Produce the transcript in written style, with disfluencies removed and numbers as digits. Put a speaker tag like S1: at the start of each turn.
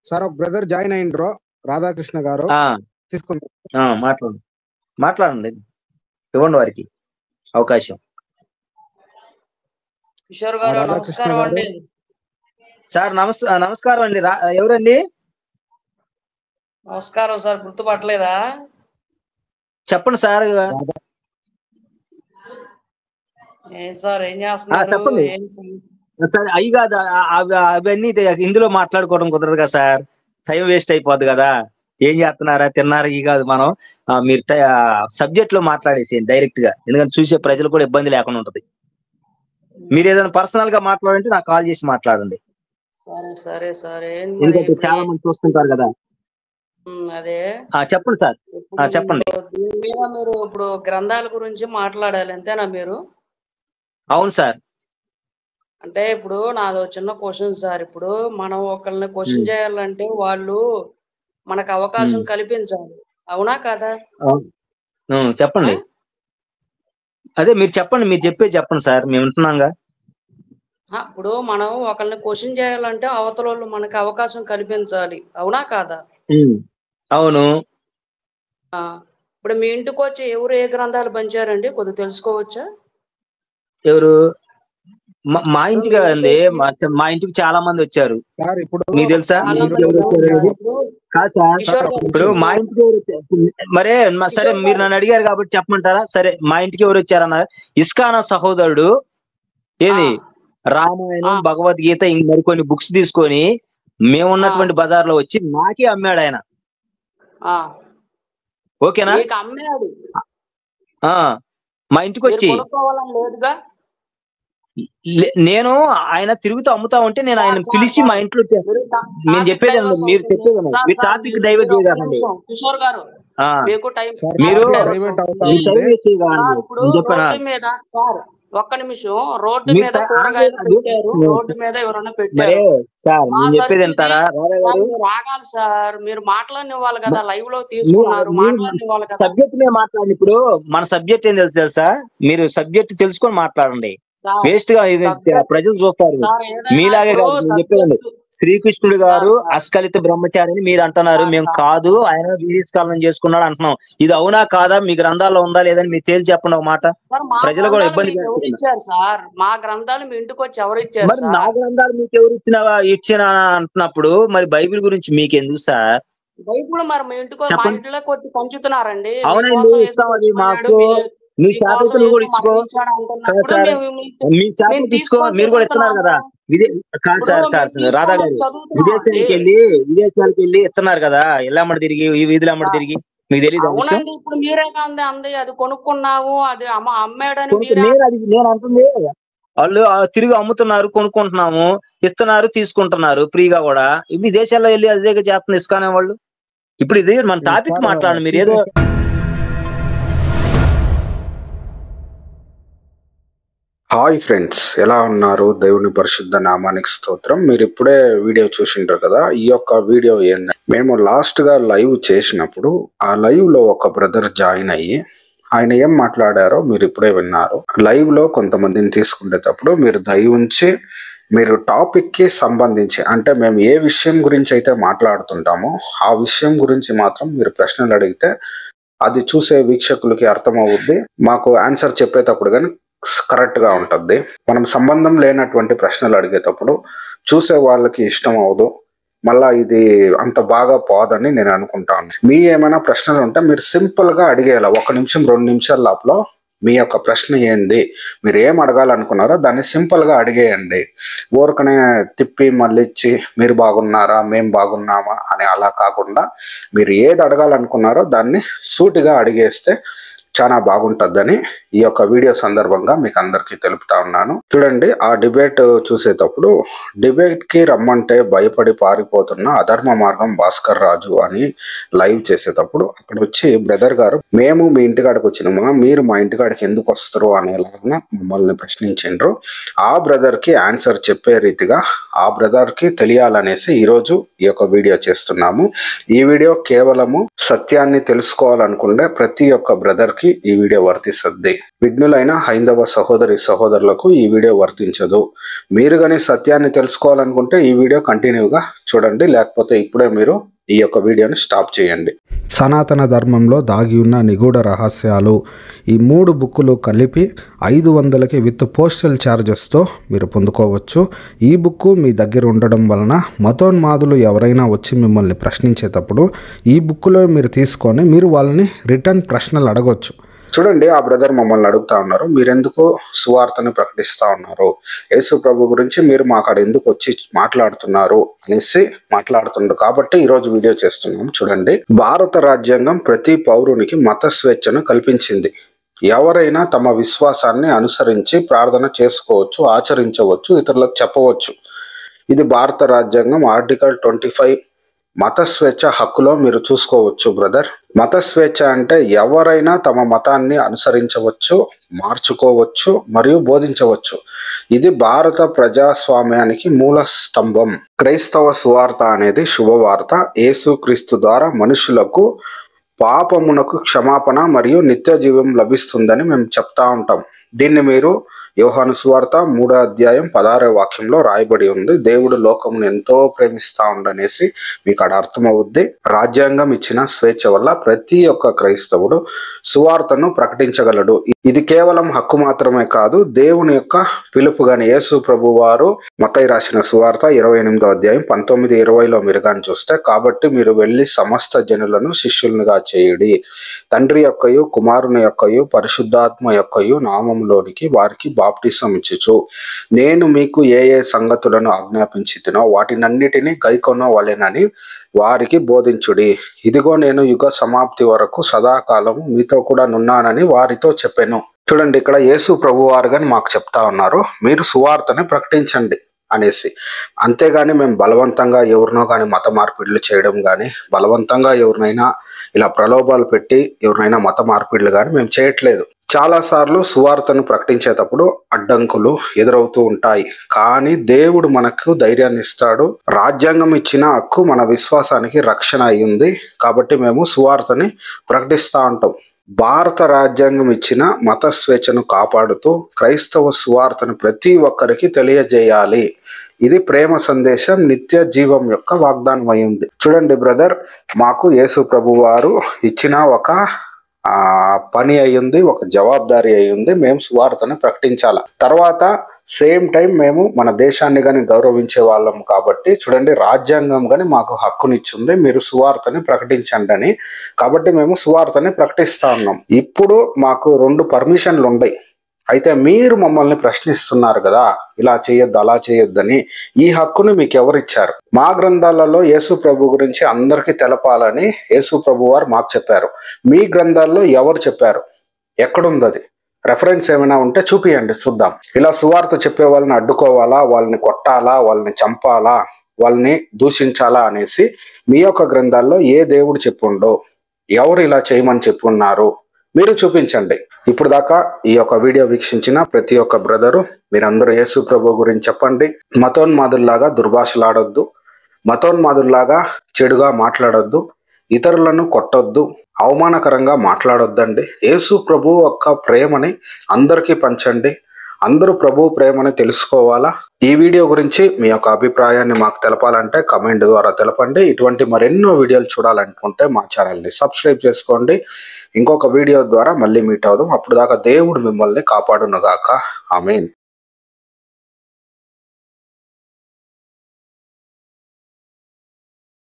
S1: Sir ఒక brother join అయ్యిండ్రు Radhakrishna గారు తీసుకుంటారు.
S2: మాట్లాడండి, ఇవ్వండి వారికి అవకాశం.
S3: కిషోర్ గారు నమస్కారం అండి.
S2: సార్ నమస్కారం అండి. ఎవరండి?
S3: నమస్కారం సార్, గుర్తుపట్టలేదా?
S2: చెప్పండి సార్.
S3: సార్ ఏం చేస్తున్నారు?
S2: చెప్పండి సార్. అవి కాదు, అవన్నీ ఇందులో మాట్లాడుకోవడం కుదరదు కదా సార్, టైం వేస్ట్ అయిపోద్ది కదా. ఏం చేస్తున్నారా, తిన్నారా, ఇవి కాదు. మనం మీరు సబ్జెక్ట్ లో మాట్లాడేసేయండి డైరెక్ట్ గా, ఎందుకంటే చూసే ప్రజలు కూడా ఇబ్బంది లేకుండా ఉంటది. మీరు ఏదైనా పర్సనల్ గా మాట్లాడంటే నాకు కాల్ చేసి మాట్లాడండి.
S3: సరే సరే సరే.
S2: ఎందుకంటే చాలా మంది చూస్తుంటారు కదా.
S3: అదే
S2: చెప్పండి సార్, చెప్పండి.
S3: దీని మీద మీరు ఇప్పుడు గ్రంథాల గురించి మాట్లాడాలి అంతేనా మీరు?
S2: అవును సార్.
S3: అంటే ఇప్పుడు నాదో చిన్న క్వశ్చన్ సార్. ఇప్పుడు మనం ఒకళ్ళని క్వశ్చన్ చేయాలంటే వాళ్ళు మనకు అవకాశం కల్పించాలి, అవునా కదా?
S2: చెప్పండి. అదే మీరు చెప్పండి, మీరు చెప్పండి సార్, మేము వింటున్నాంగా.
S3: ఇప్పుడు మనం ఒకళ్ళని క్వశ్చన్ చేయాలంటే అవతల వాళ్ళు మనకు అవకాశం కల్పించాలి, అవునా కాదా?
S2: అవును.
S3: ఇప్పుడు మీ ఇంటికి వచ్చి ఎవరు ఏ గ్రంథాలు పంచారండి, కొద్దిగా తెలుసుకోవచ్చా?
S2: ఎవరు? మా ఇంటికి అండి, మా ఇంటికి చాలా మంది వచ్చారు. మీకు తెలుసా కాదు సార్? ఇప్పుడు మా ఇంటికి ఎవరు వచ్చారు మరే? సరే, మీరు నన్ను అడిగారు కాబట్టి చెప్పమంటారా? సరే, మా ఇంటికి ఎవరు వచ్చారన్నారు? ఇస్కానా సహోదరుడు ఏది రామాయణం, భగవద్గీత, మరికొన్ని బుక్స్ తీసుకొని మేమున్నటువంటి బజార్లో వచ్చి నాకే అమ్మాడు ఆయన. ఓకేనా? మా ఇంటికి వచ్చి నేను ఆయన తిరుగుతూ అమ్ముతా ఉంటే నేను ఆయన పిలిచి మా ఇంట్లో నేను చెప్పేది మీరు చెప్పేది మీరు టాపిక్ డైవర్ట్ చేయకండి.
S3: కిషోర్ గారు
S2: మీరు
S3: ఒక్క నిమిషం. రోడ్డు మీద కూరగాయలు పెట్టారు, రోడ్డు మీద ఎవరైనా పెట్టారు
S2: సార్, నేను చెప్పేది వింటారా?
S3: రాగాలి సార్, మీరు మాట్లాడినివ్వాలి కదా, లైవ్ లో తీసుకున్నారు, మాట్లాడినివ్వాలి కదా.
S2: సబ్జెక్ట్ మీద మాట్లాడండి. ఇప్పుడు మన సబ్జెక్ట్ ఏం తెలుసా? మీరు సబ్జెక్ట్ తెలుసుకొని మాట్లాడండి. వేస్ట్ గా ప్రజలు చూస్తారు. మీలాగే కాదు, నేను చెప్పేదండి. శ్రీకృష్ణుడు గారు అస్కలిత బ్రహ్మచారిని మీరు అంటున్నారు, మేము కాదు, ఆయన వీరిస్కాలం చేసుకున్నాడు అంటున్నాం. ఇది అవునా కాదా? మీ గ్రంథాల్లో ఉందా లేదని మీరు తేల్చి చెప్పండి ఒక మాట. ప్రజలు కూడా ఇబ్బంది
S3: సార్. మా గ్రంథాలు మీ ఇంటికి వచ్చి ఎవరు ఇచ్చారు?
S2: మరి నా గ్రంథాలు మీకు ఎవరు ఇచ్చిన అంటున్నప్పుడు మరి బైబిల్ గురించి మీకు ఎందుకు సార్?
S3: బైబిల్ మరి మీ ఇంటికి మా ఇంట్లోకి వచ్చి పంచుతున్నారండి.
S2: అవునండి, ఇస్తాం. అది మాకు మీ చేపలు కూడా ఇచ్చుకో, మీ చేపలు ఇచ్చుకో, మీరు కూడా ఇస్తున్నారు కదా. కాదు సార్, రాధా గారు విదేశాలకు వెళ్ళి ఇస్తున్నారు కదా, ఇల్లమ్మడి తిరిగి, ఈ వీధులు అమ్మడి తిరిగి. మీకు తెలియదు?
S3: ఇప్పుడు మీరే అంది అది కొనుక్కున్నాము, అది అమ్మాడని
S2: నేను అంటుంది. వాళ్ళు తిరిగి అమ్ముతున్నారు, కొనుక్కుంటున్నాము, ఇస్తున్నారు, తీసుకుంటున్నారు ఫ్రీగా కూడా. విదేశాల్లో వెళ్ళి అదే చేస్తున్న ఇసుకానే వాళ్ళు. ఇప్పుడు ఇది మన టాపిక్ మాట్లాడండి. మీరు ఏదో
S4: హాయ్ ఫ్రెండ్స్, ఎలా ఉన్నారు? దేవుని పరిశుద్ధ నామానికి స్తోత్రం. మీరు ఇప్పుడే వీడియో చూసింటారు కదా. ఈ యొక్క వీడియో ఏంటంటే, మేము లాస్ట్గా లైవ్ చేసినప్పుడు ఆ లైవ్ లో ఒక బ్రదర్ జాయిన్ అయ్యి ఆయన ఏం మాట్లాడారో మీరు ఇప్పుడే విన్నారు. లైవ్ లో కొంతమందిని తీసుకునేటప్పుడు మీరు దయ ఉంచి మీరు టాపిక్ కి సంబంధించి, అంటే మేము ఏ విషయం గురించి అయితే మాట్లాడుతుంటామో ఆ విషయం గురించి మాత్రం మీరు ప్రశ్నలు అడిగితే అది చూసే వీక్షకులకి అర్థమవుద్ది, మాకు ఆన్సర్ చెప్పేటప్పుడు కానీ కరెక్ట్ గా ఉంటుంది. మనం సంబంధం లేనటువంటి ప్రశ్నలు అడిగేటప్పుడు చూసే వాళ్ళకి ఇష్టం అవదు, మళ్ళా ఇది అంత బాగా పోదని నేను అనుకుంటాను. మీ ఏమైనా ప్రశ్నలు ఉంటే మీరు సింపుల్ గా అడిగేయాలి. 1 నిమిషం 2 నిమిషాల లోపల మీ యొక్క ప్రశ్న ఏంది, మీరు ఏం అడగాలనుకున్నారో దాన్ని సింపుల్ గా అడిగేయండి. ఊరకనే తిప్పి మళ్ళీ ఇచ్చి మీరు బాగున్నారా, మేం బాగున్నామా అని అలా కాకుండా మీరు ఏది అడగాలనుకున్నారో దాన్ని సూటిగా అడిగేస్తే చాలా బాగుంటుందని ఈ యొక్క వీడియో సందర్భంగా మీకు అందరికీ తెలుపుతా ఉన్నాను. చూడండి, ఆ డిబేట్ చూసేటప్పుడు డిబేట్ కి రమ్మంటే భయపడి పారిపోతున్న అధర్మ మార్గం భాస్కర్ రాజు అని లైవ్ చేసేటప్పుడు అక్కడ వచ్చి బ్రదర్ గారు, మేము మీ ఇంటికాడికి వచ్చినామా, మీరు మా ఇంటికాడికి ఎందుకు వస్తారు అనేలాగా మమ్మల్ని ప్రశ్నించిండ్రు. ఆ బ్రదర్ కి ఆన్సర్ చెప్పే రీతిగా ఆ బ్రదర్ కి తెలియాలనేసి ఈరోజు ఈ యొక్క వీడియో చేస్తున్నాము. ఈ వీడియో కేవలము సత్యాన్ని తెలుసుకోవాలనుకుంటే ప్రతి ఒక్క బ్రదర్ కి వారికి ఈ వీడియో వర్తిస్తుంది. విఘ్నులైన హైందవ సహోదరి సహోదరులకు ఈ వీడియో వర్తించదు. మీరు కానీ సత్యాన్ని తెలుసుకోవాలనుకుంటే ఈ వీడియో కంటిన్యూగా చూడండి, లేకపోతే ఇప్పుడే మీరు ఈ యొక్క వీడియోని స్టాప్ చేయండి. సనాతన ధర్మంలో దాగి ఉన్న నిగూఢ రహస్యాలు, ఈ 3 బుక్కులు కలిపి 500కి విత్ పోస్టల్ ఛార్జెస్తో మీరు పొందుకోవచ్చు. ఈ బుక్కు మీ దగ్గర ఉండడం వలన మతోన్మాదులు ఎవరైనా వచ్చి మిమ్మల్ని ప్రశ్నించేటప్పుడు ఈ బుక్కులో మీరు తీసుకొని మీరు వాళ్ళని రిటర్న్ ప్రశ్నలు అడగొచ్చు. చూడండి, ఆ బ్రదర్ మమ్మల్ని అడుగుతా ఉన్నారు, మీరెందుకు సువార్తని ప్రకటిస్తా ఉన్నారు, యేసు ప్రభు గురించి మీరు మాకాడ ఎందుకు వచ్చి మాట్లాడుతున్నారు అనేసి మాట్లాడుతున్నారు. కాబట్టి ఈరోజు వీడియో చేస్తున్నాం. చూడండి, భారత రాజ్యాంగం ప్రతి పౌరునికి మత స్వేచ్ఛను కల్పించింది. ఎవరైనా తమ విశ్వాసాన్ని అనుసరించి ప్రార్థన చేసుకోవచ్చు, ఆచరించవచ్చు, ఇతరులకు చెప్పవచ్చు. ఇది భారత రాజ్యాంగం ఆర్టికల్ 25 మత స్వేచ్ఛ హక్కులో మీరు చూసుకోవచ్చు బ్రదర్. మత స్వేచ్ఛ అంటే ఎవరైనా తమ మతాన్ని అనుసరించవచ్చు, మార్చుకోవచ్చు మరియు బోధించవచ్చు. ఇది భారత ప్రజాస్వామ్యానికి మూల స్తంభం. క్రైస్తవ సువార్త అనేది శుభవార్త. యేసుక్రీస్తు ద్వారా మనుషులకు పాపమునకు క్షమాపణ మరియు నిత్య జీవం లభిస్తుందని మేము చెప్తా ఉంటాం. దీన్ని మీరు యోహాను సువార్త 3వ అధ్యాయం 16వ వాక్యంలో రాయబడి ఉంది. దేవుడు లోకమును ఎంతో ప్రేమిస్తా ఉండనేసి మీకు అక్కడ అర్థమవుద్ది. రాజ్యాంగం ఇచ్చిన స్వేచ్ఛ వల్ల ప్రతి ఒక్క క్రైస్తవుడు సువార్తను ప్రకటించగలడు. ఇది కేవలం హక్కు మాత్రమే కాదు, దేవుని యొక్క పిలుపు గాని. యేసు ప్రభు వారు మత్తయి రాసిన సువార్త 28వ అధ్యాయం 19-20లో మీరు కానీ చూస్తే, కాబట్టి మీరు వెళ్ళి సమస్త జనులను శిష్యులుగా చేయుడి, తండ్రి యొక్కయు కుమారుని యొక్కయు పరిశుద్ధాత్మ యొక్కయు నామములోనికి వారికి బాప్టిసం ఇచ్చుచు నేను మీకు ఏ ఏ సంగతులను ఆజ్ఞాపించితినో వాటినన్నిటినీ గైకొనవలెనని వారికి బోధించుడి. ఇదిగో నేను యుగ సమాప్తి వరకు సదాకాలము మీతో కూడా నున్నానని వారితో చెప్పాను. చూడండి, ఇక్కడ యేసు ప్రభు వారు గాని మాకు చెప్తా ఉన్నారు, మీరు సువార్తని ప్రకటించండి అనేసి. అంతేగాని మేము బలవంతంగా ఎవరినో కానీ మత మార్పిడులు చేయడం కానీ, బలవంతంగా ఎవరినైనా ఇలా ప్రలోభాలు పెట్టి ఎవరినైనా మత మార్పిడులు కానీ మేము చేయట్లేదు. చాలాసార్లు సువార్తను ప్రకటించేటప్పుడు అడ్డంకులు ఎదురవుతూ ఉంటాయి, కానీ దేవుడు మనకు ధైర్యాన్ని ఇస్తాడు. రాజ్యాంగం ఇచ్చిన హక్కు మన విశ్వాసానికి రక్షణ అయ్యింది. కాబట్టి మేము సువార్తని ప్రకటిస్తూ ఉంటాం. భారత రాజ్యాంగం ఇచ్చిన మత స్వేచ్ఛను కాపాడుతూ క్రైస్తవ సువార్తను ప్రతి ఒక్కరికి తెలియజేయాలి. ఇది ప్రేమ సందేశం, నిత్య జీవం యొక్క వాగ్దానం అయ్యింది. చూడండి బ్రదర్, మాకు యేసు ప్రభు వారు ఇచ్చిన ఒక పని అయ్యింది, ఒక జవాబారి అయ్యింది. మేము సువార్తను ప్రకటించాల. తర్వాత సేమ్ టైం మేము మన దేశాన్ని కానీ గౌరవించే వాళ్ళం కాబట్టి చూడండి, రాజ్యాంగం కానీ మాకు హక్కునిచ్చింది, మీరు సువార్తని ప్రకటించండి అని. కాబట్టి మేము సువార్తని ప్రకటిస్తా ఉన్నాం. ఇప్పుడు మాకు 2 పర్మిషన్లు ఉన్నాయి. అయితే మీరు మమ్మల్ని ప్రశ్నిస్తున్నారు కదా, ఇలా చేయొద్దు అలా చేయొద్దని. ఈ హక్కును మీకు ఎవరిచ్చారు? మా గ్రంథాలలో యేసు ప్రభు గురించి అందరికీ తెలపాలని యేసు ప్రభు వారు మాకు చెప్పారు. మీ గ్రంథాల్లో ఎవరు చెప్పారు? ఎక్కడుంది అది? రెఫరెన్స్ ఏమైనా ఉంటే చూపియండి, చూద్దాం. ఇలా సువార్త చెప్పే వాళ్ళని అడ్డుకోవాలా, వాళ్ళని కొట్టాలా, వాళ్ళని చంపాలా, వాళ్ళని దూషించాలా అనేసి మీ యొక్క గ్రంథాల్లో ఏ దేవుడు చెప్పుండో, ఎవరు ఇలా చేయమని చెప్పున్నారు మీరు చూపించండి. ఇప్పుడు దాకా ఈ యొక్క వీడియో వీక్షించిన ప్రతి ఒక్క బ్రదరు మీరందరూ యేసు ప్రభు గురించి చెప్పండి. మతోన్మాదుల్లాగా దుర్భాషలాడొద్దు, మతోన్మాదుల్లాగా చెడుగా మాట్లాడొద్దు, ఇతరులను కొట్టొద్దు, అవమానకరంగా మాట్లాడొద్దండి. యేసు ప్రభు యొక్క ప్రేమని అందరికీ పంచండి. అందరూ ప్రభు ప్రేమని తెలుసుకోవాలా. ఈ వీడియో గురించి మీ యొక్క అభిప్రాయాన్ని మాకు తెలపాలంటే కమెంట్ ద్వారా తెలపండి. ఇటువంటి మరెన్నో వీడియోలు చూడాలనుకుంటే మా ఛానల్ని సబ్స్క్రైబ్ చేసుకోండి. ఇంకొక వీడియో ద్వారా మళ్ళీ మీట్ అవుదాం. అప్పుడు దాకా దేవుడు మిమ్మల్ని కాపాడునుగాక. ఆమేన్.